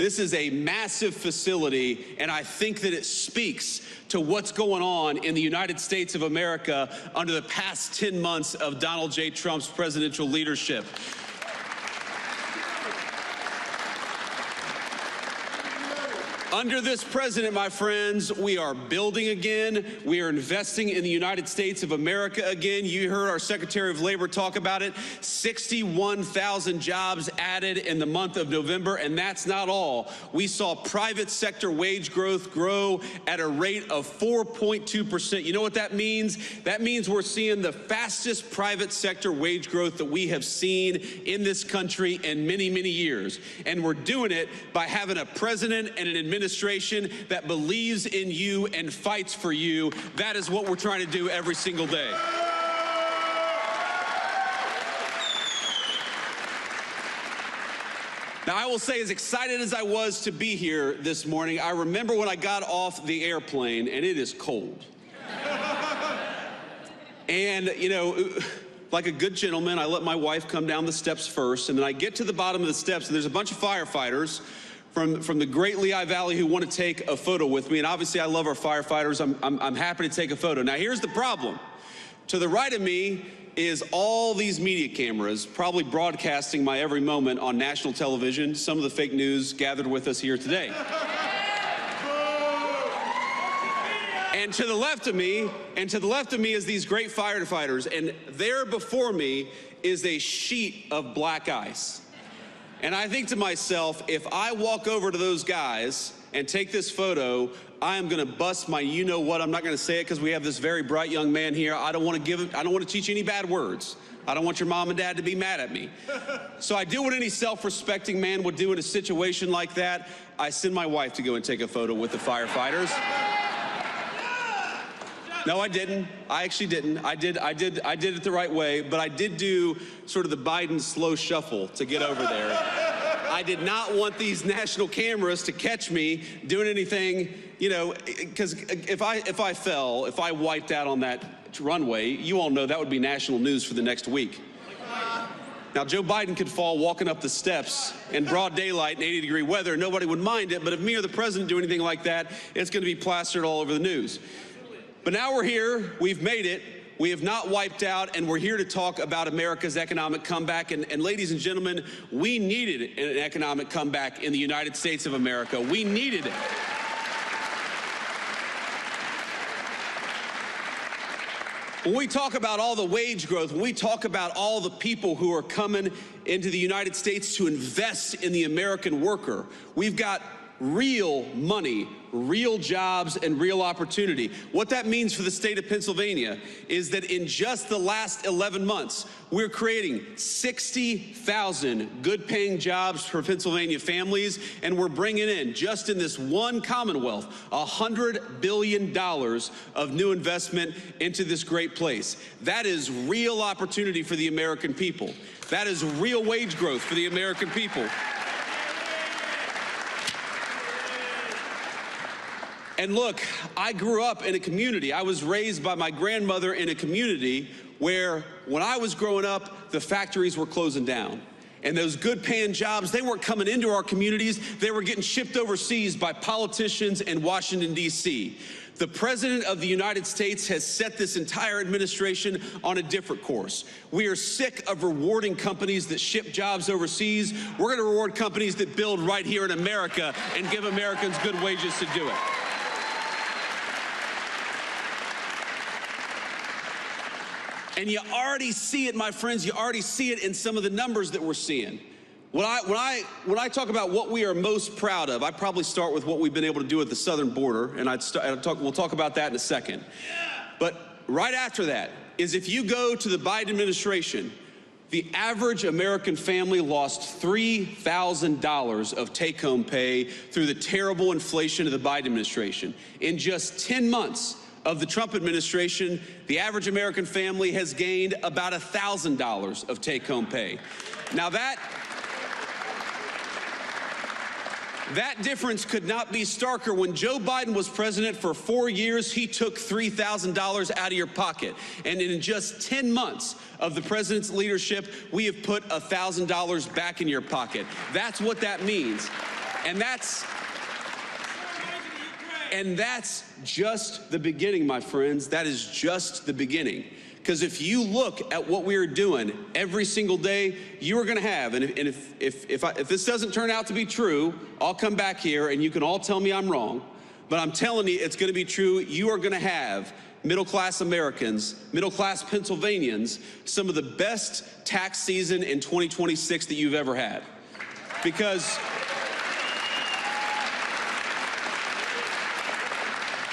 This is a massive facility, and I think that it speaks to what's going on in the United States of America under the past 10 months of Donald J. Trump's presidential leadership. Under this president, my friends, we are building again. We are investing in the United States of America again. You heard our Secretary of Labor talk about it. 61,000 jobs added in the month of November, and that's not all. We saw private sector wage growth grow at a rate of 4.2%. You know what that means? That means we're seeing the fastest private sector wage growth that we have seen in this country in many, many years. And we're doing it by having a president and an administration that believes in you and fights for you. That is what we're trying to do every single day. Now, I will say, as excited as I was to be here this morning, I remember when I got off the airplane, and it is cold. And, you know, like a good gentleman, I let my wife come down the steps first, and then I get to the bottom of the steps, and there's a bunch of firefighters from the Great Lehigh Valley who want to take a photo with me. And obviously I love our firefighters. I'm happy to take a photo. Now here's the problem. To the right of me is all these media cameras, probably broadcasting my every moment on national television. Some of the fake news gathered with us here today. And to the left of me is these great firefighters. And there before me is a sheet of black ice. And I think to myself, if I walk over to those guys and take this photo, I am going to bust my you-know-what. I'm not going to say it because we have this very bright young man here. I don't want to teach any bad words. I don't want your mom and dad to be mad at me. So I do what any self-respecting man would do in a situation like that. I send my wife to go and take a photo with the firefighters. No, I didn't. I actually didn't. I did it the right way, but I did do sort of the Biden slow shuffle to get over there. I did not want these national cameras to catch me doing anything, you know, because if I wiped out on that runway, you all know that would be national news for the next week. Now, Joe Biden could fall walking up the steps in broad daylight in 80-degree weather, and nobody would mind it, but if me or the president do anything like that, it's going to be plastered all over the news. But now we're here, we've made it, we have not wiped out, and we're here to talk about America's economic comeback. And ladies and gentlemen, we needed an economic comeback in the United States of America. We needed it. When we talk about all the wage growth, when we talk about all the people who are coming into the United States to invest in the American worker, we've got real money, real jobs, and real opportunity. What that means for the state of Pennsylvania is that in just the last 11 months, we're creating 60,000 good-paying jobs for Pennsylvania families, and we're bringing in, just in this one Commonwealth, $100 billion of new investment into this great place. That is real opportunity for the American people. That is real wage growth for the American people. And look, I grew up in a community. I was raised by my grandmother in a community where, when I was growing up, the factories were closing down. And those good-paying jobs, they weren't coming into our communities. They were getting shipped overseas by politicians in Washington, D.C. The President of the United States has set this entire administration on a different course. We are sick of rewarding companies that ship jobs overseas. We're going to reward companies that build right here in America and give Americans good wages to do it. And you already see it, my friends. You already see it in some of the numbers that we're seeing. When I talk about what we are most proud of, I probably start with what we've been able to do at the southern border, and we'll talk about that in a second. But right after that is, if you go to the Biden administration, the average American family lost $3,000 of take-home pay through the terrible inflation of the Biden administration. In just 10 months of the Trump administration, the average American family has gained about $1,000 of take-home pay. Now that difference could not be starker. When Joe Biden was president for 4 years, he took $3,000 out of your pocket. And in just 10 months of the president's leadership, we have put $1,000 back in your pocket. That's what that means. And that's just the beginning, my friends. That is just the beginning. Because if you look at what we are doing every single day, you are going to have, and if this doesn't turn out to be true, I'll come back here and you can all tell me I'm wrong. But I'm telling you, it's going to be true. You are going to have middle-class Americans, middle-class Pennsylvanians, some of the best tax season in 2026 that you've ever had. Because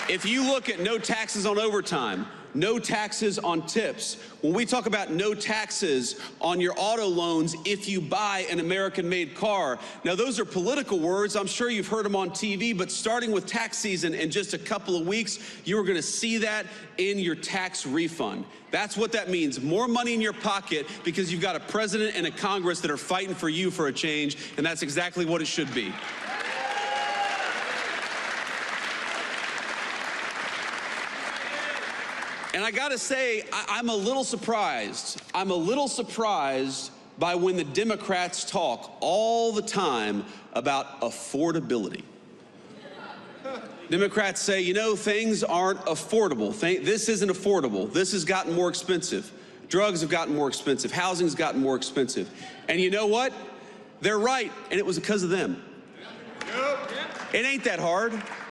if you look at no taxes on overtime, no taxes on tips, when we talk about no taxes on your auto loans if you buy an American-made car, now those are political words. I'm sure you've heard them on TV, but starting with tax season in just a couple of weeks, you are going to see that in your tax refund. That's what that means. More money in your pocket because you've got a president and a Congress that are fighting for you for a change, and that's exactly what it should be. And I gotta say, I'm a little surprised. I'm a little surprised by when the Democrats talk all the time about affordability. Democrats say, you know, things aren't affordable. This isn't affordable. This has gotten more expensive. Drugs have gotten more expensive. Housing's gotten more expensive. And you know what? They're right, and it was because of them. It ain't that hard.